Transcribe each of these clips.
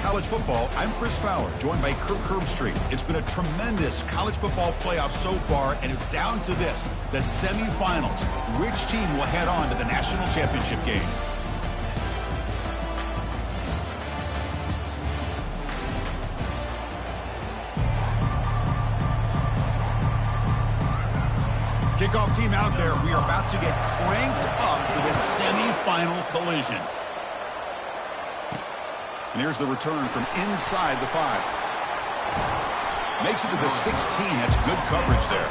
College Football. I'm Chris Fowler, joined by Kirk Herbstreit. It's been a tremendous college football playoff so far, and it's down to this, the semifinals. Which team will head on to the national championship game? Kickoff team out there. We are about to get cranked up for the semifinal collision. And here's the return from inside the 5. Makes it to the 16. That's good coverage there.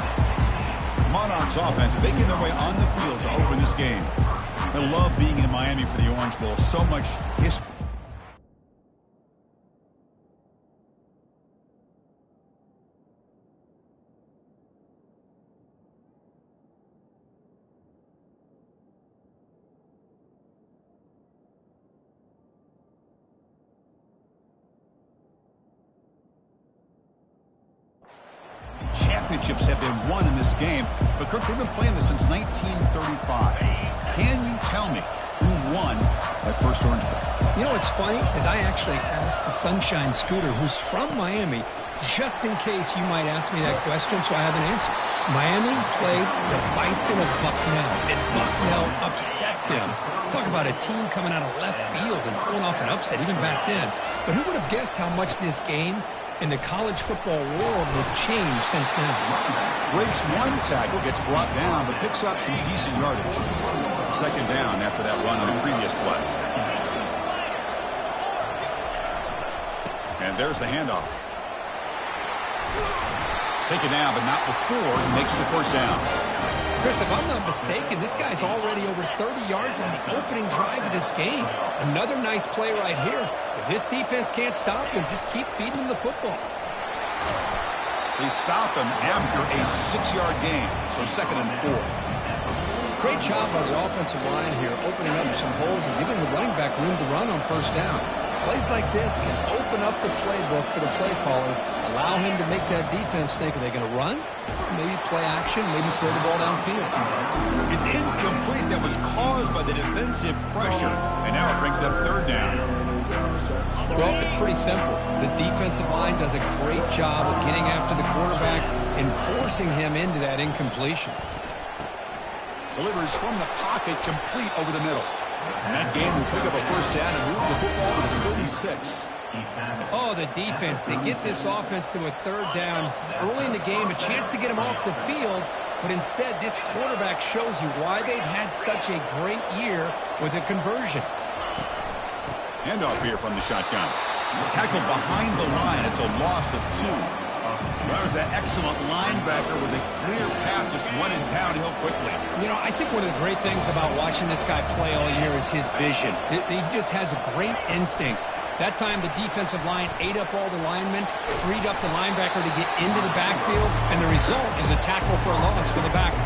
Monarchs offense making their way on the field to open this game. I love being in Miami for the Orange Bowl. So much history. Championships have been won in this game, but Kirk, they've been playing this since 1935. Can you tell me who won that first Orange Bowl? You know what's funny is I actually asked the Sunshine Scooter, who's from Miami, just in case you might ask me that question, so I have an answer. Miami played the Bison of Bucknell, and Bucknell upset them. Talk about a team coming out of left field and pulling off an upset even back then. But who would have guessed how much this game in the college football world would change since then? Breaks one tackle, gets brought down, but picks up some decent yardage. Second down after that run on the previous play. And there's the handoff. Taken down, but not before he makes the first down. Chris, if I'm not mistaken, this guy's already over 30 yards on the opening drive of this game. Another nice play right here. If this defense can't stop him, just keep feeding him the football. They stop him after a 6-yard gain, so 2nd and 4. Great job by the offensive line here, opening up some holes and giving the running back room to run on first down. Plays like this can open up the playbook for the play caller, allow him to make that defense think, are they going to run? Maybe play action, maybe throw the ball downfield. It's incomplete. That was caused by the defensive pressure, and now it brings up 3rd down. Well, it's pretty simple. The defensive line does a great job of getting after the quarterback and forcing him into that incompletion. Delivers from the pocket, complete over the middle. And that game will pick up a first down and move the football to the 36. Oh, the defense. They get this offense to a 3rd down early in the game, a chance to get him off the field, but instead this quarterback shows you why they've had such a great year with a conversion. Handoff here from the shotgun. Tackled behind the line. It's a loss of 2. That was that excellent linebacker with a clear path, just running downhill quickly. You know, I think one of the great things about watching this guy play all year is his vision. He just has great instincts. That time, the defensive line ate up all the linemen, freed up the linebacker to get into the backfield, and the result is a tackle for a loss for the backer.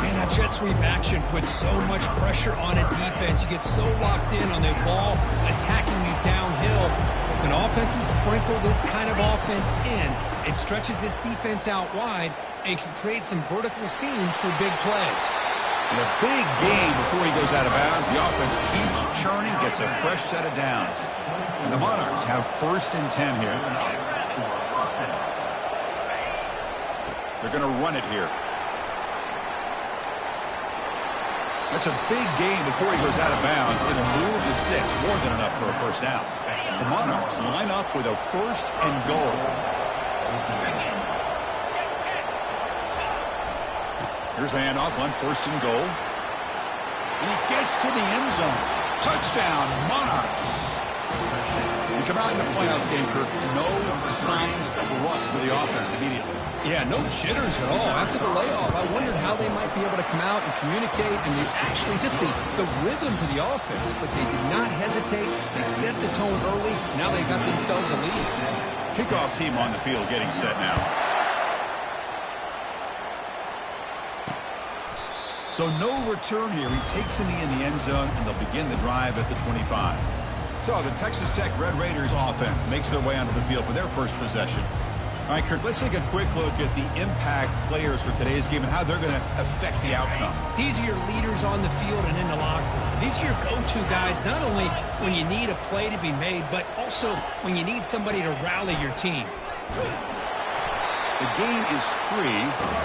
Man, that jet sweep action puts so much pressure on a defense. You get so locked in on the ball attacking you downhill. When offenses sprinkle this kind of offense in, it stretches this defense out wide and can create some vertical seams for big plays. In a big game before he goes out of bounds, the offense keeps churning, gets a fresh set of downs. And the Monarchs have 1st and 10 here. They're going to run it here. That's a big game before he goes out of bounds. It'll move the sticks, more than enough for a first down. The Monarchs line up with a 1st and goal. Here's the handoff on 1st and goal. And he gets to the end zone. Touchdown, Monarchs. We come out in the playoff game, Kirk. No signs of rust for the offense immediately. Yeah, no jitters at all. After the layoff, I wondered how they might be able to come out and communicate and actually just the rhythm to the offense. But they did not hesitate. They set the tone early. Now they got themselves a lead. Kickoff team on the field getting set now. So no return here. He takes in the end zone, and they'll begin the drive at the 25. So the Texas Tech Red Raiders offense makes their way onto the field for their first possession. All right, Kirk, let's take a quick look at the impact players for today's game and how they're going to affect the outcome. These are your leaders on the field and in the locker room. These are your go-to guys, not only when you need a play to be made, but also when you need somebody to rally your team. The gain is 3.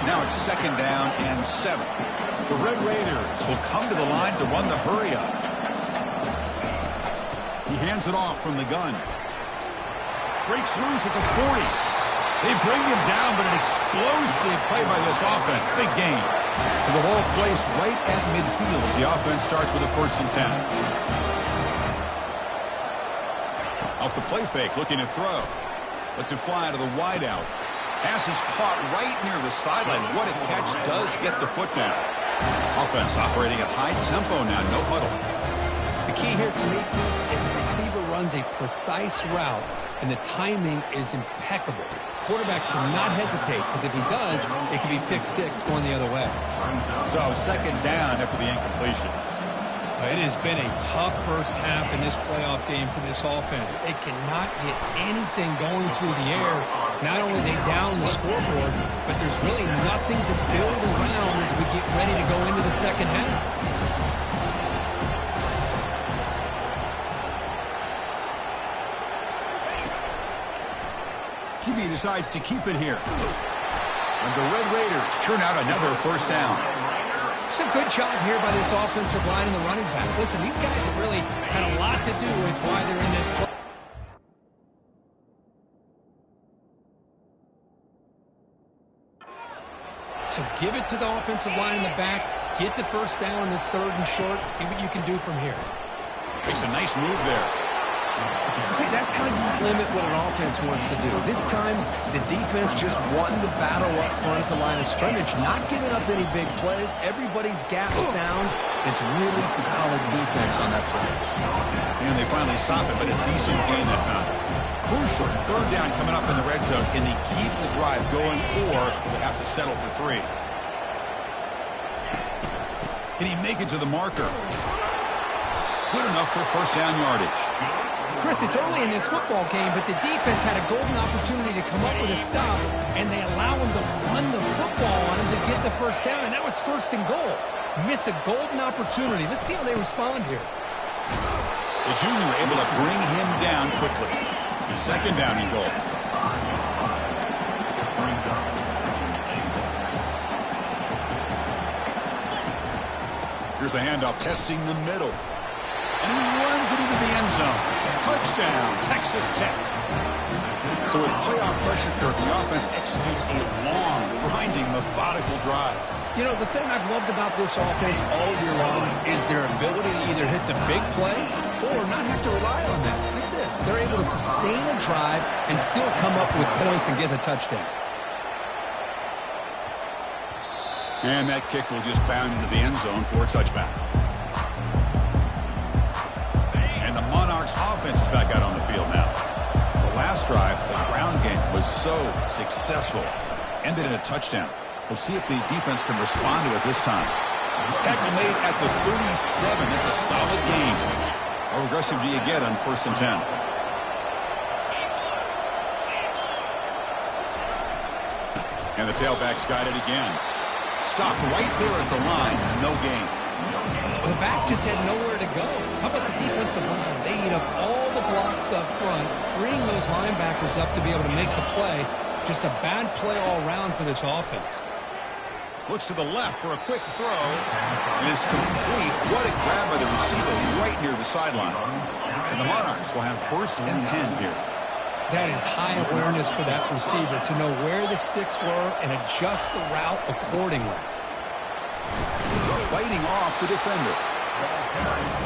Now it's 2nd down and 7. The Red Raiders will come to the line to run the hurry-up. He hands it off from the gun. Breaks loose at the 40. They bring him down, but an explosive play by this offense. Big gain. So the ball placed right at midfield as the offense starts with a 1st and 10. Off the play fake, looking to throw. Lets it fly to the wideout. Pass is caught right near the sideline. What a catch, does get the foot down. Offense operating at high tempo now, no huddle. The key here to me, Chris, is the receiver runs a precise route, and the timing is impeccable. Quarterback cannot hesitate, because if he does, it could be pick 6 going the other way. So 2nd down after the incompletion. It has been a tough first half in this playoff game for this offense. They cannot get anything going through the air. Not only are they down the scoreboard, but there's really nothing to build around as we get ready to go into the second half. QB decides to keep it here. And the Red Raiders churn out another 1st down. It's a good job here by this offensive line and the running back. Listen, these guys have really had a lot to do with why they're in this play. So give it to the offensive line in the back. Get the 1st down in this 3rd and short. See what you can do from here. Makes a nice move there. See, that's how you limit what an offense wants to do. This time, the defense just wanting to battle up front at the line of scrimmage, not giving up any big plays. Everybody's gap sound. It's really solid defense on that play. And they finally stop it, but a decent gain that time. Crucial 3rd down coming up in the red zone. Can they keep the drive going, or they have to settle for 3? Can he make it to the marker? Good enough for 1st down yardage. Chris, it's early in this football game, but the defense had a golden opportunity to come up with a stop, and they allow him to run the football on him to get the 1st down, and now it's 1st and goal. Missed a golden opportunity. Let's see how they respond here. The junior able to bring him down quickly. 2nd down and goal. Here's the handoff, testing the middle. And he runs it into the end zone. Touchdown, Texas Tech. So with playoff pressure, Kirk, the offense executes a long, grinding, methodical drive. You know, the thing I've loved about this offense all year long is their ability to either hit the big play or not have to rely on that. Like this. They're able to sustain a drive and still come up with points and get a touchdown. And that kick will just bound into the end zone for a touchback. And the Monarchs offense is back out on the field now. The last drive, the ground game, was so successful. Ended in a touchdown. We'll see if the defense can respond to it this time. Tackle made at the 37. That's a solid gain. How aggressive do you get on 1st and 10? And the tailback's got it again. Stopped right there at the line. No gain. The back just had nowhere to go. How about the defensive line? They eat up all the blocks up front, freeing those linebackers up to be able to make the play. Just a bad play all around for this offense. Looks to the left for a quick throw. And it's complete. What a grab by the receiver right near the sideline. And the Monarchs will have 1st and 10 here. That is high awareness for that receiver to know where the sticks were and adjust the route accordingly. Fighting off the defender.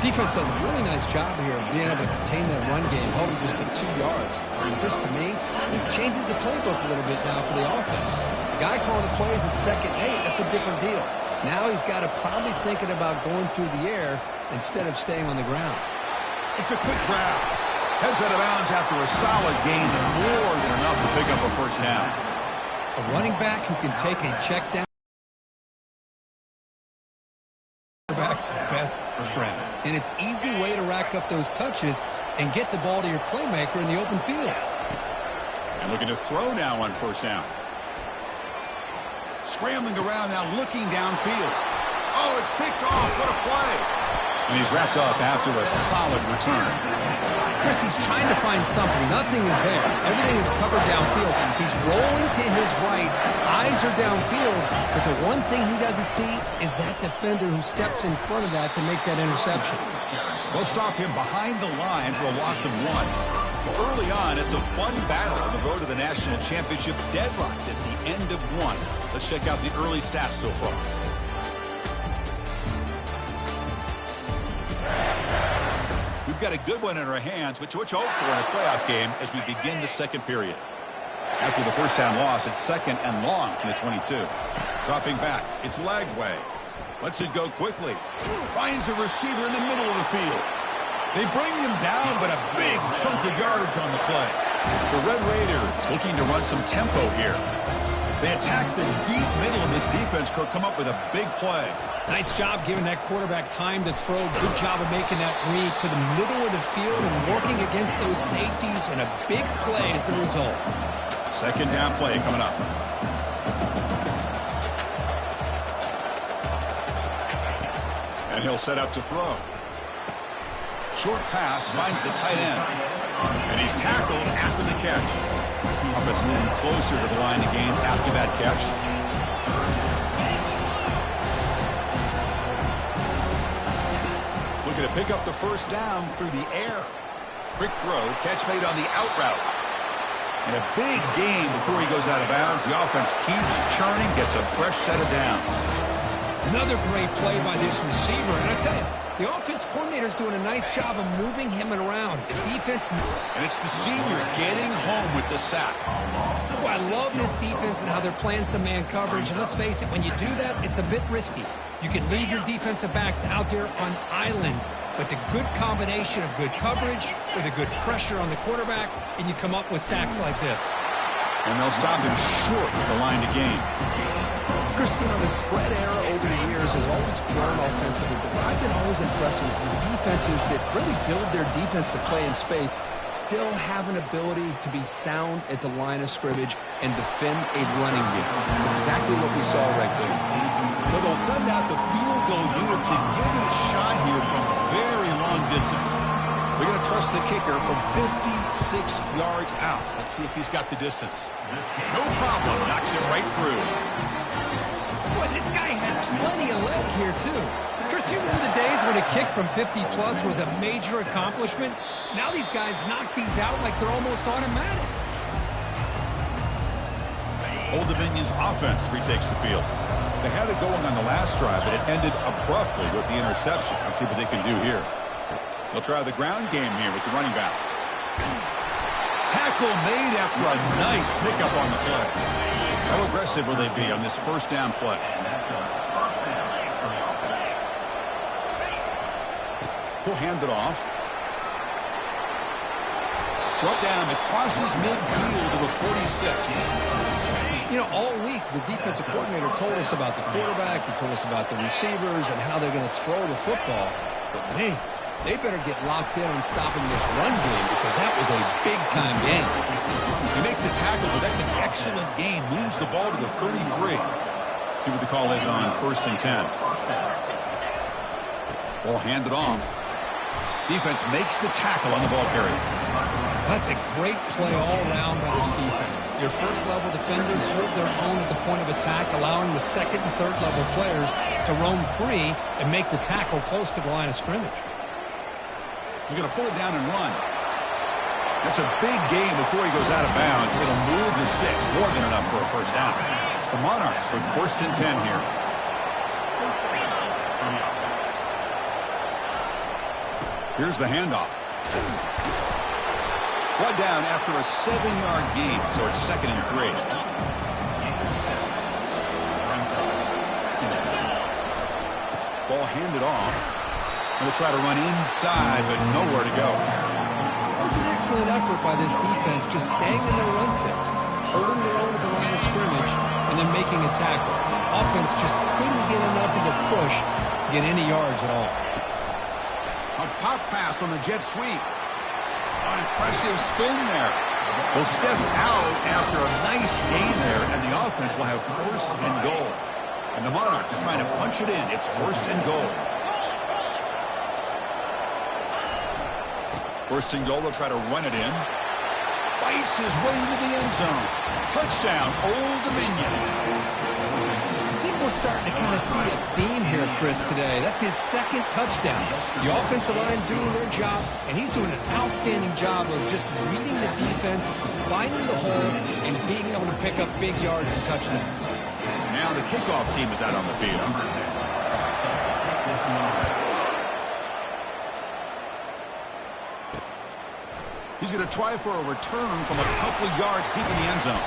Defense does a really nice job here of being able to contain that run game, holding just to 2 yards. And Chris, to me, this changes the playbook a little bit now for the offense. The guy calling the plays at 2nd and 8, that's a different deal. Now he's got to probably thinking about going through the air instead of staying on the ground. It's a quick grab. Heads out of bounds after a solid gain, more than enough to pick up a 1st down. A running back who can take a check down. Quarterback's best friend. And it's an easy way to rack up those touches and get the ball to your playmaker in the open field. And looking to throw now on first down. Scrambling around now, looking downfield. Oh, it's picked off. What a play. And he's wrapped up after a solid return. Chris, he's trying to find something. Nothing is there. Everything is covered downfield. He's rolling to his right. Eyes are downfield. But the one thing he doesn't see is that defender who steps in front of that to make that interception. They'll stop him behind the line for a loss of 1. Well, early on, it's a fun battle on the road to the national championship, deadlocked at the end of 1. Let's check out the early stats so far. We've got a good one in our hands, which hope for in a playoff game as we begin the second period. After the first down loss, it's second and long from the 22. Dropping back, it's Lagway. Lets it go quickly. Finds a receiver in the middle of the field. They bring him down, but a big chunk of yardage on the play. The Red Raiders looking to run some tempo here. They attack the deep middle of this defense, Kirk, come up with a big play. Nice job giving that quarterback time to throw. Good job of making that read to the middle of the field and working against those safeties, and a big play is the result. Second down play coming up. And he'll set up to throw. Short pass finds the tight end. And he's tackled after the catch. Offense moving closer to the line of game after that catch. Looking to pick up the first down through the air. Quick throw, catch made on the out route. And a big gain before he goes out of bounds. The offense keeps churning, gets a fresh set of downs. Another great play by this receiver. And I tell you, the offense coordinator is doing a nice job of moving him around. The defense... And it's the senior getting home with the sack. Oh, I love this defense and how they're playing some man coverage. And let's face it, when you do that, it's a bit risky. You can leave your defensive backs out there on islands. But the good combination of good coverage with a good pressure on the quarterback, and you come up with sacks like this. And they'll stop him short of the line to gain. Christine, the spread era over the years has always grown offensively, but I've been always impressed with defenses that really build their defense to play in space, still have an ability to be sound at the line of scrimmage and defend a running game. It's exactly what we saw right there. So they'll send out the field goal unit to give it a shot here from very long distance. They're going to trust the kicker from 56 yards out. Let's see if he's got the distance. No problem. Knocks it right through. Boy, this guy had plenty of leg here, too. Chris, you remember the days when a kick from 50-plus was a major accomplishment? Now these guys knock these out like they're almost automatic. Old Dominion's offense retakes the field. They had it going on the last drive, but it ended abruptly with the interception. Let's see what they can do here. They'll try the ground game here with the running back. Tackle made after a nice pickup on the play. How aggressive will they be on this first down play? He'll hand it off. Brought down, it crosses midfield to the 46. You know, all week, the defensive coordinator told us about the quarterback, he told us about the receivers and how they're going to throw the football. But, man, they better get locked in on stopping this run game because that was a big-time game. They make the tackle, but that's an excellent gain. Moves the ball to the 33. See what the call is on 1st and 10. Ball handed off. Defense makes the tackle on the ball carrier. That's a great play all around by this defense. Your first-level defenders hold their own at the point of attack, allowing the second and third-level players to roam free and make the tackle close to the line of scrimmage. He's going to pull it down and run. That's a big gain before he goes out of bounds. It'll move the sticks more than enough for a first down. The Monarchs with 1st and 10 here. Here's the handoff. Brought down after a 7-yard gain, so it's 2nd and 3. Ball handed off. They'll try to run inside, but nowhere to go. It was an excellent effort by this defense, just staying in their run fits, holding their own at the line of scrimmage, and then making a tackle. Offense just couldn't get enough of a push to get any yards at all. A pop pass on the jet sweep. Impressive spin there. Will step out after a nice gain there, and the offense will have first and goal. And the Monarchs trying to punch it in. It's first and goal. First and goal, they'll try to run it in. Fights his way into the end zone. Touchdown, Old Dominion. I think we're starting to kind of see a theme here, Chris, today. That's his second touchdown. The offensive line doing their job, and he's doing an outstanding job of just reading the defense, finding the hole, and being able to pick up big yards and touchdowns. Now the kickoff team is out on the field. He's going to try for a return from a couple of yards deep in the end zone.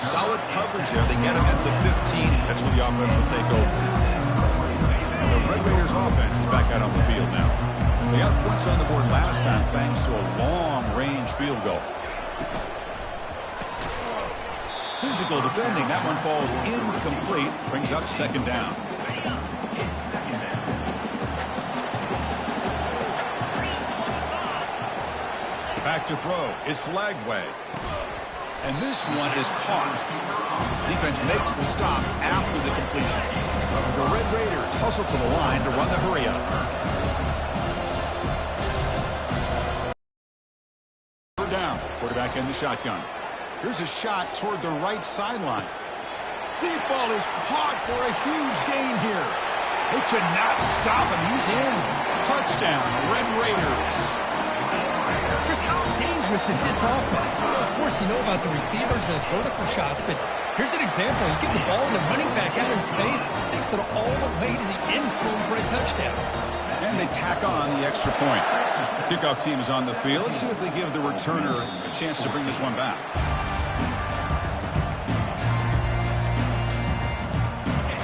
Solid coverage there. They get him at the 15. That's where the offense will take over. And the Red Raiders offense is back out on the field now. They got points on the board last time thanks to a long-range field goal. Physical defending. That one falls incomplete. Brings up second down. Back to throw. It's Lagway. And this one is caught. Defense makes the stop after the completion. The Red Raiders hustle to the line to run the hurry-up. Third down. Quarterback in the shotgun. Here's a shot toward the right sideline. Deep ball is caught for a huge gain here. They cannot stop him. He's in. Touchdown, Red Raiders. Chris, how dangerous is this offense? Of course, you know about the receivers, those vertical shots, but here's an example. You give the ball to the running back out in space, takes it all the way to the end zone for a touchdown. And they tack on the extra point. Kickoff team is on the field. Let's see if they give the returner a chance to bring this one back.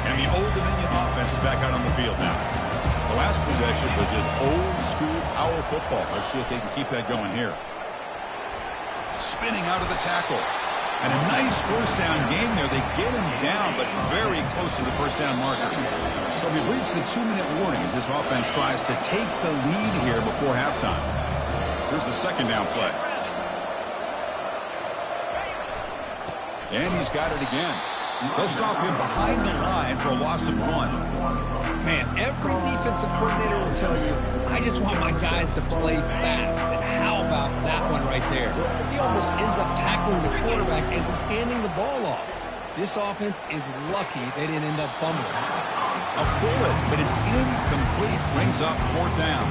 And the Old Dominion offense is back out on the field now. The last possession was just old-school power football. Let's see if they can keep that going here. Spinning out of the tackle. And a nice first down gain there. They get him down, but very close to the first down marker. So we've reached the 2-minute warning as this offense tries to take the lead here before halftime. Here's the second down play. And he's got it again. They'll stop him behind the line for a loss of 1. Man, every defensive coordinator will tell you, I just want my guys to play fast. And how about that one right there? He almost ends up tackling the quarterback as he's handing the ball off. This offense is lucky they didn't end up fumbling. A bullet, but it's incomplete. Brings up fourth down.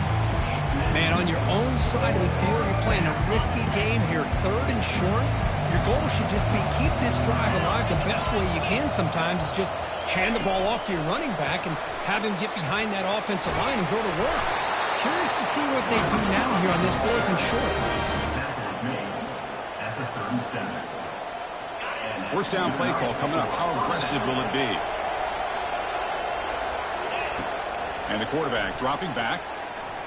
Man, on your own side of the field, you're playing a risky game here. Third and short. Your goal should just be keep this drive alive the best way you can sometimes is just hand the ball off to your running back and have him get behind that offensive line and go to work. Curious to see what they do now here on this fourth and short. First down play call coming up. How aggressive will it be? And the quarterback dropping back,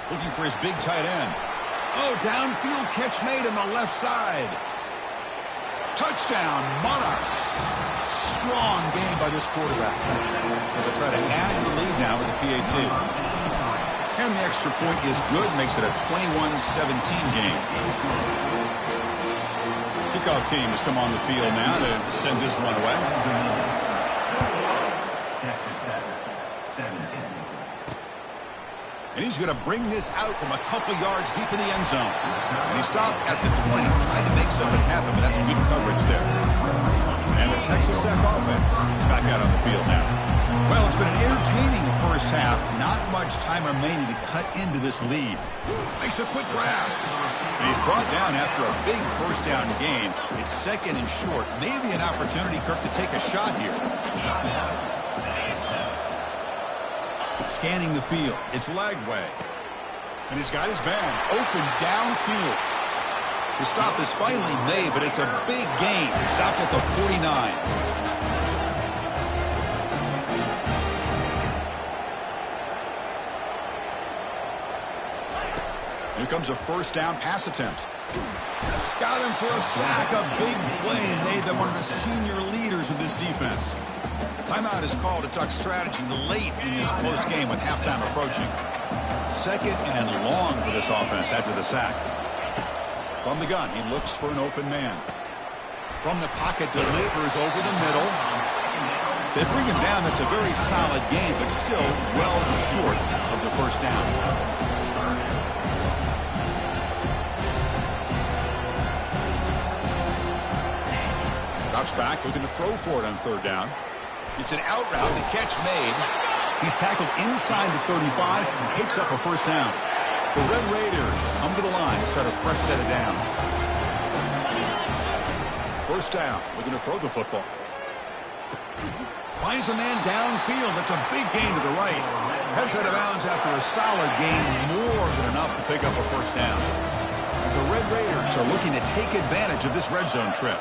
looking for his big tight end. Oh, downfield catch made on the left side. Touchdown, Monarchs. Strong game by this quarterback. They'll try to add to the lead now with the PAT. And the extra point is good, makes it a 21-17 game. Kickoff team has come on the field now to send this one away. Texas Tech, 17. And he's going to bring this out from a couple yards deep in the end zone. And he stopped at the 20, tried to make something happen, but that's good coverage there. And the Texas Tech offense is back out on the field now. Well, it's been an entertaining first half. Not much time remaining to cut into this lead. Makes a quick grab. And he's brought down after a big first down gain. It's second and short. Maybe an opportunity, Kirk, to take a shot here. Scanning the field. It's Lagway. And he's got his man open downfield. The stop is finally made, but it's a big gain. Stopped at the 49. Here comes a first down pass attempt. Got him for a sack. A big play made them one of the senior leaders of this defense. Timeout is called to talk strategy late in this close game with halftime approaching. Second and long for this offense after the sack. From the gun, he looks for an open man. From the pocket, delivers over the middle. They bring him down. That's a very solid game, but still well short of the first down. Drops back, looking to throw for it on third down. It's an out route. The catch made. He's tackled inside the 35 and picks up a first down. The Red Raiders come to the line, start a fresh set of downs. First down, looking to throw the football. Finds a man downfield. That's a big gain to the right. Heads out of bounds after a solid gain, more than enough to pick up a first down. The Red Raiders are looking to take advantage of this red zone trip.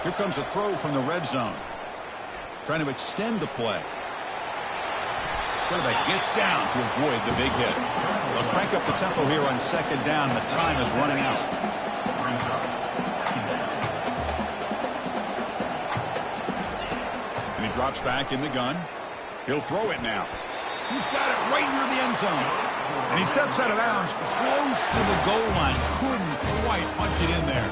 Here comes a throw from the red zone. Trying to extend the play. Quarterback gets down to avoid the big hit. They'll crank up the tempo here on second down. The time is running out. And he drops back in the gun. He'll throw it now. He's got it right near the end zone. And he steps out of bounds close to the goal line. Couldn't quite punch it in there.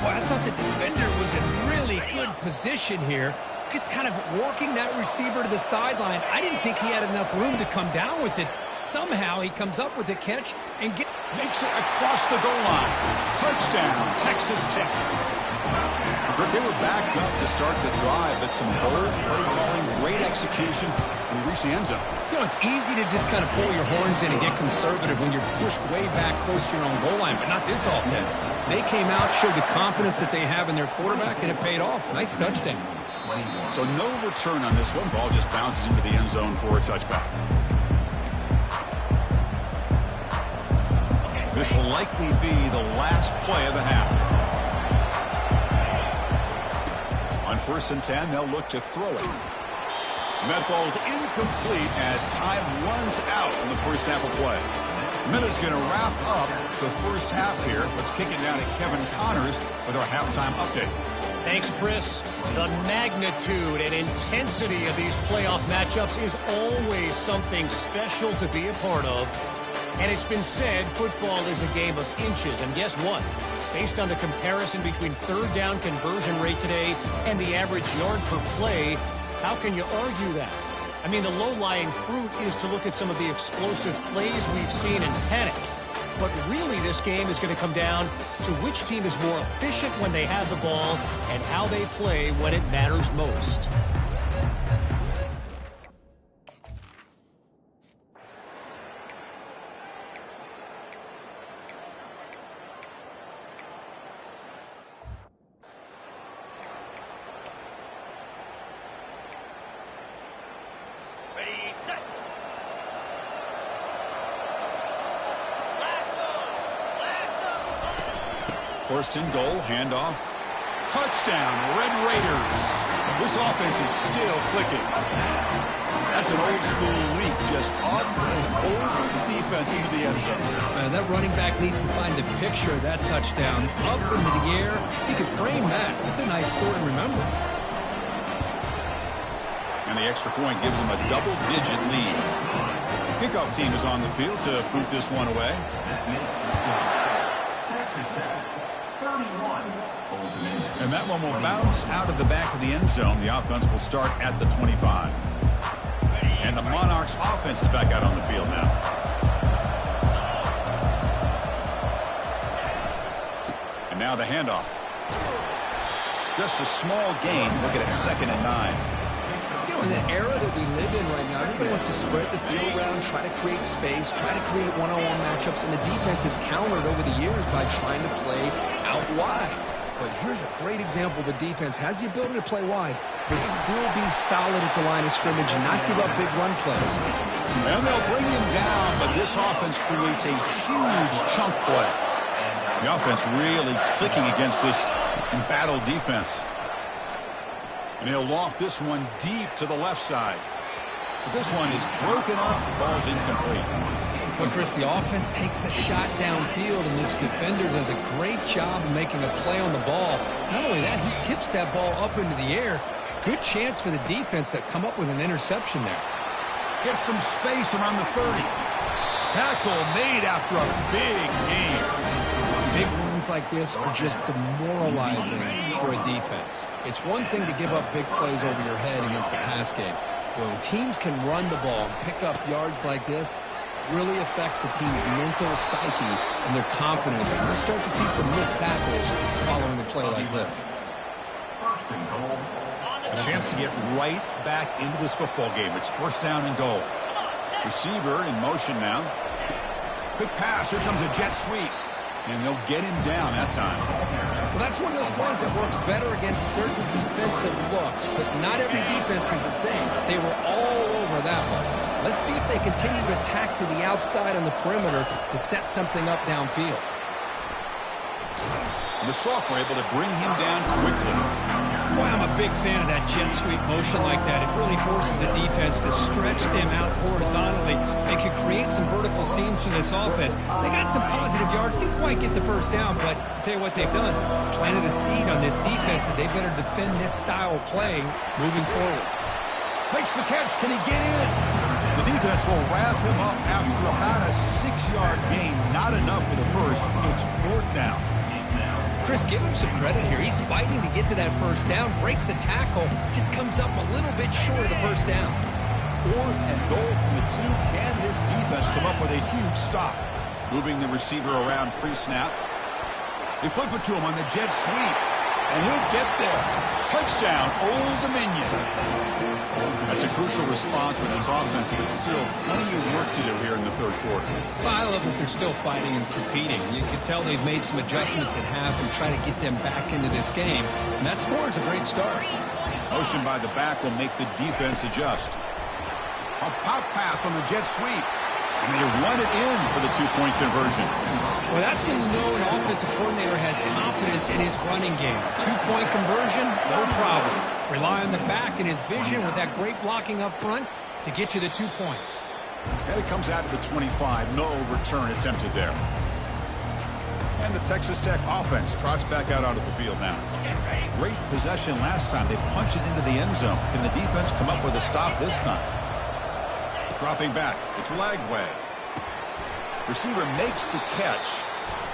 Well, I thought the defender was in really good position here. Just kind of working that receiver to the sideline. I didn't think he had enough room to come down with it. Somehow he comes up with the catch and makes it across the goal line. Touchdown, Texas Tech. They were backed up to start the drive, but some bold play calling, great execution, and we reach the end zone. You know, it's easy to just kind of pull your horns in and get conservative when you're pushed way back close to your own goal line, but not this offense. They came out, showed the confidence that they have in their quarterback, and it paid off. Nice touchdown. So no return on this one. Ball just bounces into the end zone for a touchback. This will likely be the last play of the half. On 1st and 10, they'll look to throw it. And that falls incomplete as time runs out in the first half of play. Miller's going to wrap up the first half here. Let's kick it down to Kevin Connors with our halftime update. Thanks, Chris. The magnitude and intensity of these playoff matchups is always something special to be a part of. And it's been said football is a game of inches. And guess what? Based on the comparison between third down conversion rate today and the average yard per play, how can you argue that? I mean, the low-lying fruit is to look at some of the explosive plays we've seen and panic. But really, this game is going to come down to which team is more efficient when they have the ball and how they play when it matters most. Ready, set. First and goal, handoff. Touchdown, Red Raiders. This offense is still clicking. That's an old-school leap, just up and over the defense into the end zone. Man, that running back needs to find a picture of that touchdown. Up into the air. He could frame that. That's a nice score to remember. And the extra point gives them a double-digit lead. Kickoff team is on the field to boot this one away. And that one will bounce out of the back of the end zone. The offense will start at the 25. And the Monarchs offense is back out on the field now. And now the handoff. Just a small gain. Look at it, 2nd and 9. You know, in the era that we live in right now, everybody wants to spread the field around, try to create space, try to create one-on-one matchups, and the defense has countered over the years by trying to play out wide. But here's a great example. The defense has the ability to play wide, but still be solid at the line of scrimmage and not give up big run plays. And they'll bring him down, but this offense creates a huge chunk play. The offense really clicking against this battle defense. And he'll loft this one deep to the left side. But this one is broken up. Ball's incomplete. But Chris, the offense takes a shot downfield, and this defender does a great job of making a play on the ball. Not only that, he tips that ball up into the air. Good chance for the defense to come up with an interception there. Gets some space around the 30. Tackle made after a big game. runs like this are just demoralizing for a defense. It's one thing to give up big plays over your head against the pass game. When teams can run the ball and pick up yards like this, it really affects the team's mental psyche and their confidence. And we'll start to see some missed tackles following a play like this. A chance to get right back into this football game. It's first down and goal. Receiver in motion now. Quick pass. Here comes a jet sweep. And they'll get him down that time. Well, that's one of those plays that works better against certain defensive looks, but not every defense is the same. They were all over that one. Let's see if they continue to attack to the outside on the perimeter to set something up downfield. And the sophomore able to bring him down quickly. Boy, I'm a big fan of that jet sweep motion like that. It really forces the defense to stretch them out horizontally and can create some vertical seams for this offense. They got some positive yards, didn't quite get the first down, but I'll tell you what they've done. Planted a seed on this defense that they better defend this style of play moving forward. Makes the catch. Can he get in? The defense will wrap him up after about a 6-yard gain. Not enough for the first. It's fourth down. Chris, give him some credit here. He's fighting to get to that first down, breaks the tackle, just comes up a little bit short of the first down. Fourth and goal from the 2. Can this defense come up with a huge stop? Moving the receiver around pre-snap. They flip it to him on the jet sweep, and he'll get there. Touchdown, Old Dominion. That's a crucial response with this offense, but still plenty of work to do here in the third quarter. Well, I love that they're still fighting and competing. You can tell they've made some adjustments at half and try to get them back into this game. And that score is a great start. Motion by the back will make the defense adjust. A pop pass on the jet sweep. And they run it in for the 2-point conversion. Well, that's when you know an offensive coordinator has confidence in his running game. 2-point conversion, no problem. Rely on the back and his vision with that great blocking up front to get you the 2 points. And it comes out to the 25. No return attempted there. And the Texas Tech offense trots back out onto the field now. Great possession last time. They punched it into the end zone. Can the defense come up with a stop this time? Dropping back. It's Lagway. Receiver makes the catch.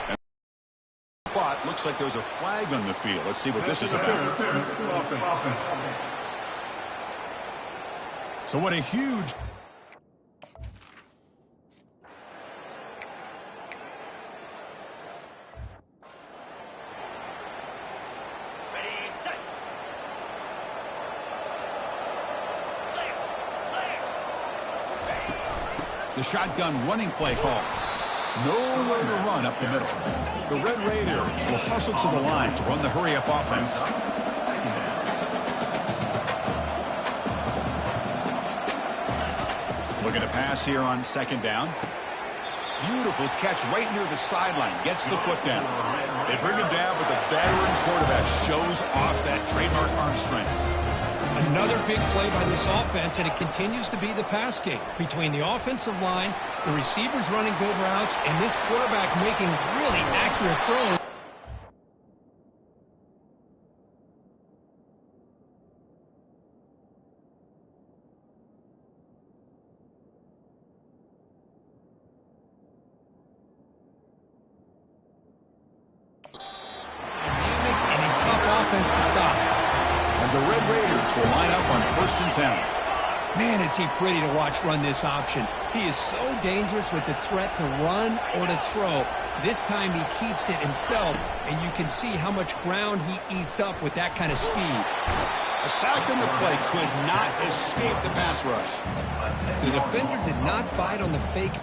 And but looks like there's a flag on the field. Let's see what this is about. So what a huge... The shotgun running play call. Nowhere to run up the middle. The Red Raiders will hustle to the line to run the hurry-up offense. Looking to pass here on second down. Beautiful catch right near the sideline. Gets the foot down. They bring him down, but the veteran quarterback shows off that trademark arm strength. Another big play by this offense, and it continues to be the pass game between the offensive line, the receivers running good routes, and this quarterback making really accurate throws. Dynamic and a tough offense to stop. And the Red Raiders will line up on 1st and 10. Man, is he pretty to watch run this option. He is so dangerous with the threat to run or to throw. This time he keeps it himself, and you can see how much ground he eats up with that kind of speed. A sack on the play could not escape the pass rush. The defender did not bite on the fake.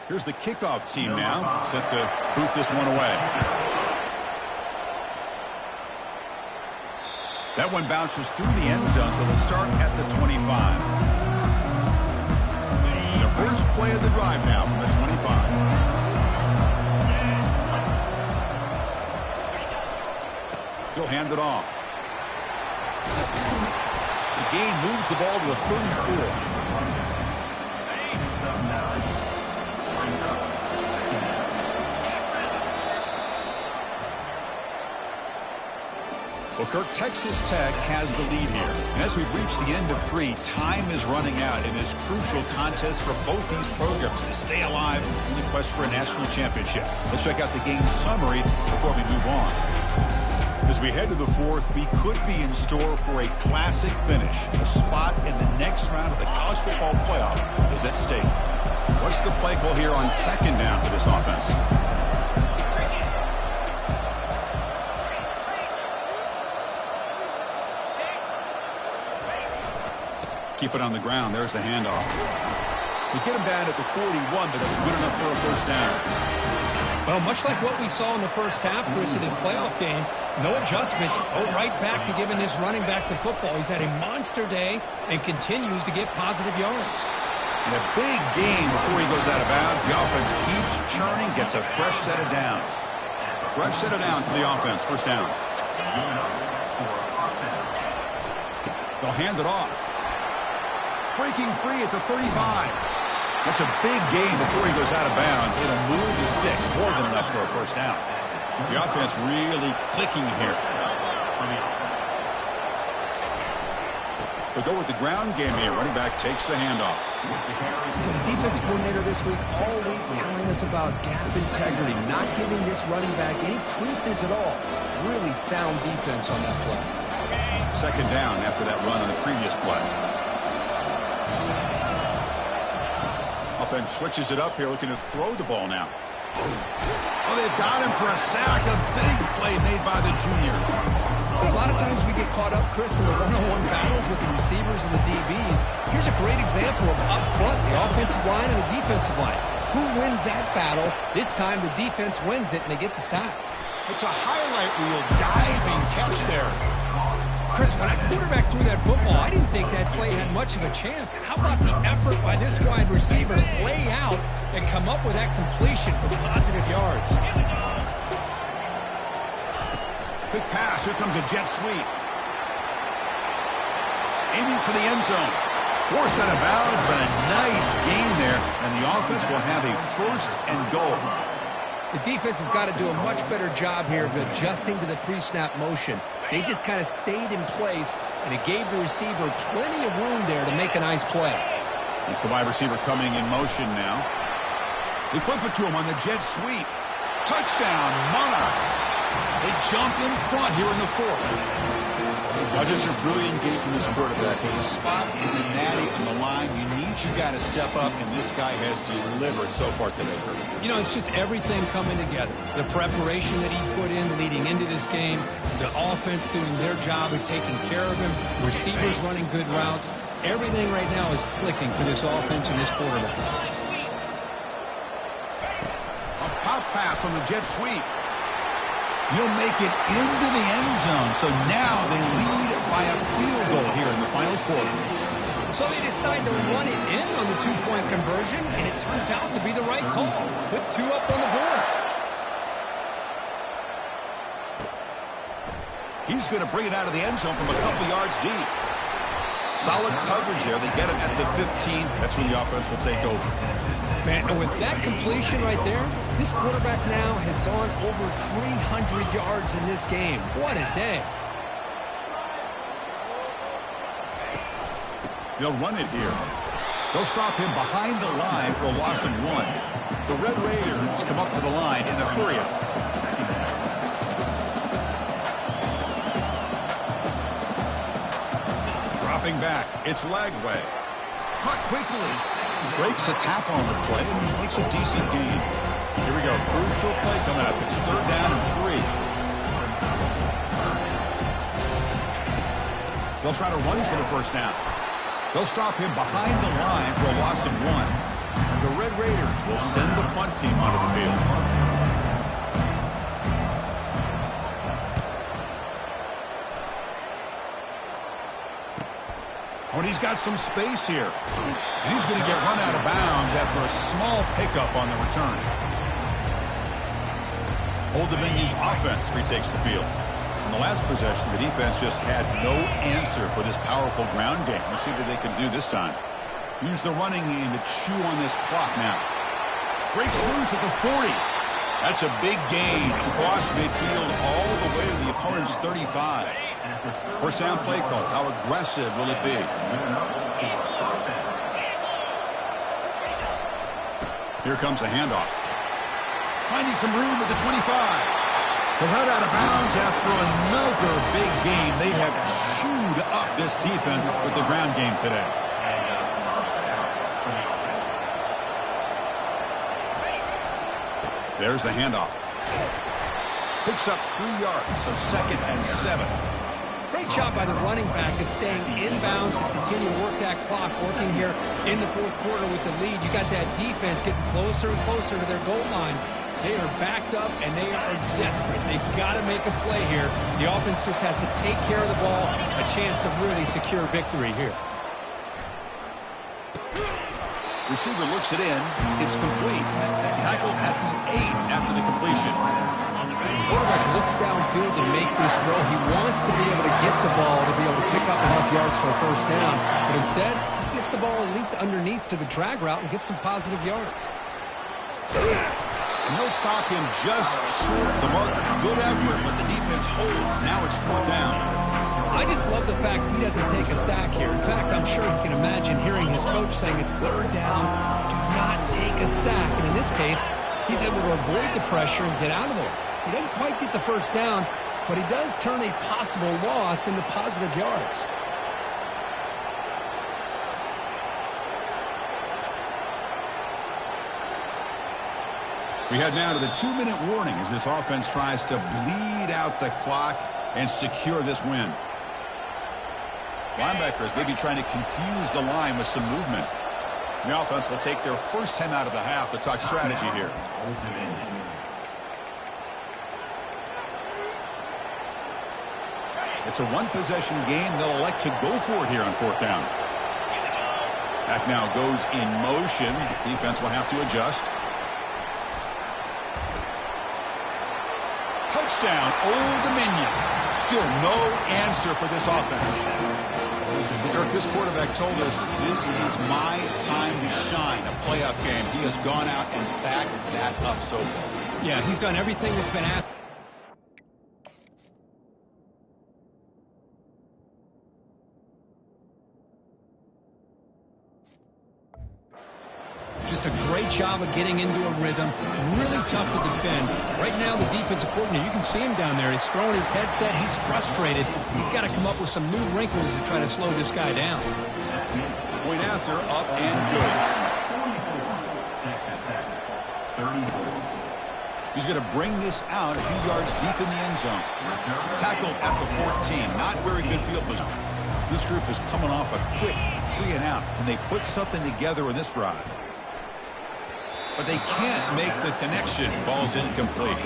Here's the kickoff team now, set to boot this one away. That one bounces through the end zone, so they'll start at the 25. The first play of the drive now from the 25. He'll hand it off. The gain moves the ball to the 34. Well, Kirk, Texas Tech has the lead here. And as we've reached the end of 3, time is running out in this crucial contest for both these programs to stay alive in the quest for a national championship. Let's check out the game summary before we move on. As we head to the 4th, we could be in store for a classic finish. A spot in the next round of the college football playoff is at stake. What's the play call here on 2nd down for this offense? Keep it on the ground. There's the handoff. They get him down at the 41, but that's good enough for a first down. Well, much like what we saw in the first half, Chris, in this playoff game, no adjustments. Go right back to giving this running back to football. He's had a monster day and continues to get positive yards. In a big game before he goes out of bounds, the offense keeps churning, gets a fresh set of downs. Fresh set of downs for the offense. First down. They'll hand it off. Breaking free at the 35. That's a big gain before he goes out of bounds. It'll move the sticks, more than enough for a first down. The offense really clicking here. They'll go with the ground game here. Running back takes the handoff. The defense coordinator this week all week telling us about gap integrity, not giving this running back any creases at all. Really sound defense on that play. 2nd down after that run on the previous play. Offense switches it up here, looking to throw the ball now. Oh, they've got him for a sack. A big play made by the junior. A lot of times we get caught up, Chris, in the one-on-one battles with the receivers and the DBs. Here's a great example of up front, the offensive line and the defensive line. Who wins that battle? This time the defense wins it, and they get the sack. It's a highlight reel diving catch there. Chris, when I quarterback threw that football, I didn't think that play had much of a chance. How about the effort by this wide receiver to lay out and come up with that completion for positive yards? Big pass. Here comes a jet sweep. Aiming for the end zone. Forced out of bounds, but a nice gain there. And the offense will have a 1st and goal. The defense has got to do a much better job here of adjusting to the pre-snap motion. They just kind of stayed in place, and it gave the receiver plenty of room there to make a nice play. It's the wide receiver coming in motion now. They flip it to him on the jet sweep. Touchdown, Monarchs. They jump in front here in the 4th. Now just a brilliant game from this quarterback. With a spot in the natty on the line, you need your guy to step up, and this guy has delivered so far today. You know, it's just everything coming together. The preparation that he put in leading into this game, the offense doing their job of taking care of him, receivers running good routes. Everything right now is clicking for this offense and this quarterback. A pop pass on the jet sweep. He'll make it into the end zone. So now they lead by a field goal here in the final quarter. So they decide to run it in on the 2-point conversion, and it turns out to be the right call. Put 2 up on the board. He's going to bring it out of the end zone from a couple yards deep. Solid coverage there. They get it at the 15. That's when the offense will take over. Man, and with that completion right there, this quarterback now has gone over 300 yards in this game. What a day. They'll run it here. They'll stop him behind the line for a loss of 1. The Red Raiders come up to the line in the hurry-up. Dropping back. It's Lagway. Caught quickly. Breaks a tackle on the play and makes a decent gain. Here we go. Crucial play coming up. It's 3rd down and 3. They'll try to run for the first down. They'll stop him behind the line for a loss of 1. And the Red Raiders will send the punt team onto the field. Oh, and he's got some space here. And he's going to get run out of bounds after a small pickup on the return. Old Dominion's offense retakes the field. In the last possession, the defense just had no answer for this powerful ground game. Let's see what they can do this time. Use the running game to chew on this clock now. Breaks loose at the 40. That's a big gain across midfield all the way to the opponent's 35. First down play call. How aggressive will it be? Here comes the handoff. Finding some room at the 25. They're held out of bounds after another big game. They have chewed up this defense with the ground game today. There's the handoff. Picks up 3 yards, so 2nd and 7. Great job by the running back is staying inbounds to continue to work that clock, working here in the 4th quarter with the lead. You got that defense getting closer and closer to their goal line. They are backed up, and they are desperate. They've got to make a play here. The offense just has to take care of the ball, a chance to really secure victory here. Receiver looks it in. It's complete. Tackled at the 8 after the completion. Quarterback looks downfield to make this throw. He wants to be able to get the ball to be able to pick up enough yards for a first down. But instead, he gets the ball at least underneath to the drag route and gets some positive yards. And they'll stop him just short of the mark. Good effort, but the defense holds. Now it's 4th down. I just love the fact he doesn't take a sack here. In fact, I'm sure he can imagine hearing his coach saying it's 3rd down, do not take a sack. And in this case, he's able to avoid the pressure and get out of there. He doesn't quite get the first down, but he does turn a possible loss into positive yards. We head now to the 2-minute warning as this offense tries to bleed out the clock and secure this win. Linebackers maybe trying to confuse the line with some movement. The offense will take their first 10 out of the half to talk strategy here. It's a one-possession game. They'll elect to go for it here on 4th down. Back now goes in motion. Defense will have to adjust. Touchdown, Old Dominion. Still no answer for this offense. Kirk, this quarterback told us this is my time to shine, a playoff game. He has gone out and backed that up so far. Yeah, he's done everything that's been asked. Just a great job of getting into a rhythm. Really tough to defend. Right now, the defensive coordinator, you can see him down there. He's throwing his headset. He's frustrated. He's got to come up with some new wrinkles to try to slow this guy down. Point after, up and good. He's going to bring this out a few yards deep in the end zone. Tackled at the 14. Not very good field position. This group is coming off a quick 3 and out. Can they put something together in this drive? But they can't make the connection. Ball's incomplete.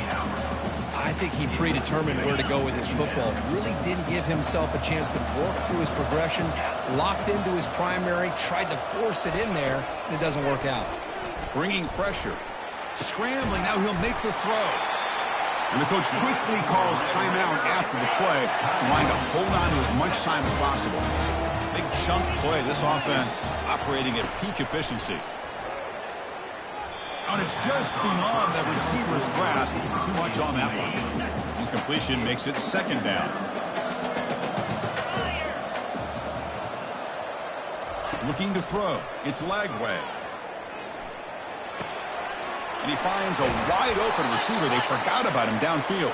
I think he predetermined where to go with his football. Really didn't give himself a chance to work through his progressions. Locked into his primary. Tried to force it in there. And it doesn't work out. Bringing pressure. Scrambling. Now he'll make the throw. And the coach quickly calls timeout after the play, trying to hold on to as much time as possible. Big chunk play. This offense operating at peak efficiency. And it's just beyond the receiver's grasp. Too much on that one. Incompletion makes it 2nd down. Looking to throw. It's Lagway. And he finds a wide-open receiver. They forgot about him downfield.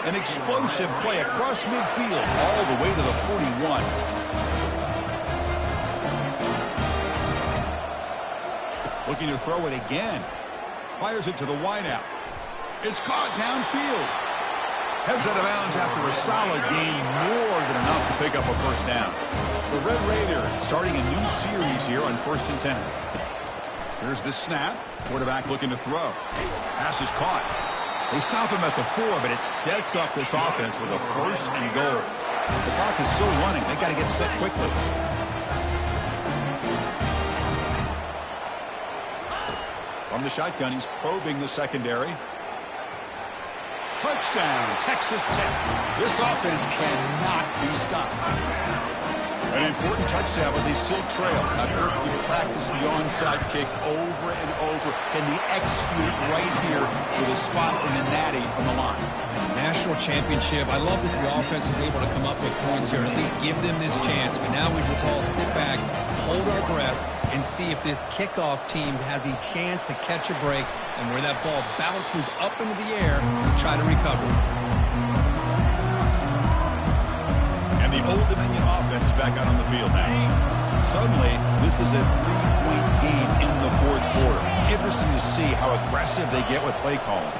An explosive play across midfield all the way to the 41. Looking to throw it again. Fires it to the wideout. It's caught downfield. Heads out of bounds after a solid gain, more than enough to pick up a first down. The Red Raiders starting a new series here on 1st and 10. Here's the snap. Quarterback looking to throw. Pass is caught. They stop him at the 4, but it sets up this offense with a 1st and goal. The clock is still running. They got to get set quickly. From the shotgun, he's probing the secondary. Touchdown, Texas Tech. This offense cannot be stopped. An important touchdown, but they still trail. Now, Kirk, you practice the onside kick over and over. Can they execute it right here with a spot in the natty on the line? National championship. I love that the offense was able to come up with points here and at least give them this chance. But now we just all sit back, hold our breath, and see if this kickoff team has a chance to catch a break and where that ball bounces up into the air to try to recover. The Old Dominion offense is back out on the field now. Suddenly, this is a 3-point game in the 4th quarter. Interesting to see how aggressive they get with play calling.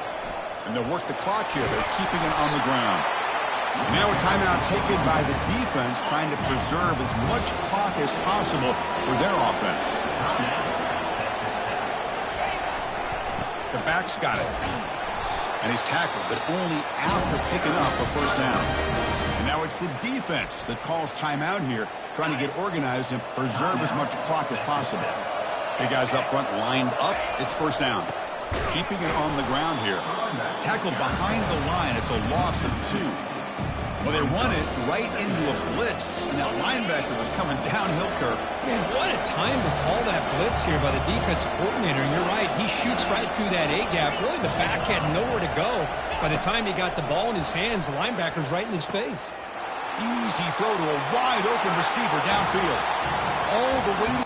And they'll work the clock here. They're keeping it on the ground. And now a timeout taken by the defense, trying to preserve as much clock as possible for their offense. The back's got it. And he's tackled, but only after picking up a 1st down. And now it's the defense that calls timeout here, trying to get organized and preserve as much clock as possible. Big guys up front lined up. It's 1st down. Keeping it on the ground here. Tackled behind the line. It's a loss of 2. Well, they run it right into a blitz, and that linebacker was coming downhill, Kirk. Man, what a time to call that blitz here by the defensive coordinator. And you're right, he shoots right through that A-gap. Really, the back had nowhere to go. By the time he got the ball in his hands, the linebacker's right in his face. Easy throw to a wide-open receiver downfield. All the way to...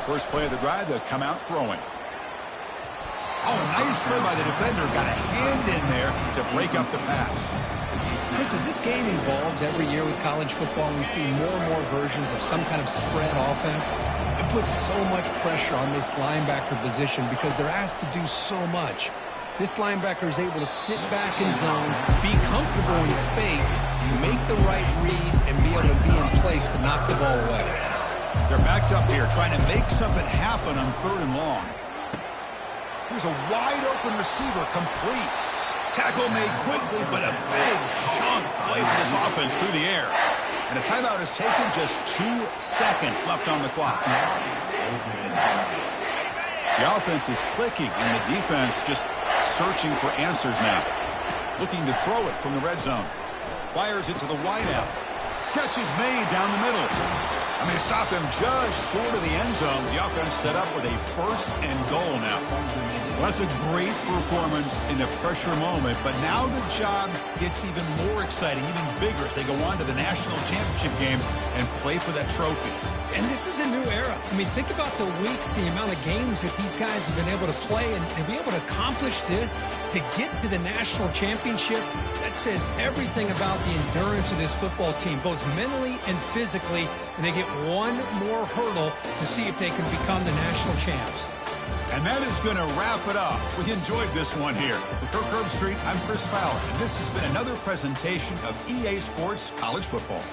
First play of the drive, they'll come out throwing. Oh, nice play by the defender. Got a hand in there to break up the pass. Chris, as this game evolves every year with college football, we see more and more versions of some kind of spread offense. It puts so much pressure on this linebacker position because they're asked to do so much. This linebacker is able to sit back in zone, be comfortable in space, make the right read, and be able to be in place to knock the ball away. They're backed up here, trying to make something happen on 3rd and long. Here's a wide-open receiver, complete. Tackle made quickly, but a big chunk play for this offense through the air. And a timeout is taken, just 2 seconds left on the clock. The offense is clicking, and the defense just searching for answers now. Looking to throw it from the red zone. Fires it to the wideout. Catch is made down the middle. I mean, stop him just short of the end zone. The offense set up with a 1st and goal now. Well, that's a great performance in a pressure moment, but now the job gets even more exciting, even bigger as they go on to the national championship game and play for that trophy. And this is a new era. I mean, think about the weeks, the amount of games that these guys have been able to play and be able to accomplish this, to get to the national championship. That says everything about the endurance of this football team, both mentally and physically, and they get one more hurdle to see if they can become the national champs. And that is going to wrap it up. We enjoyed this one here. For Kirk Herbstreit, I'm Chris Fowler, and this has been another presentation of EA Sports College Football.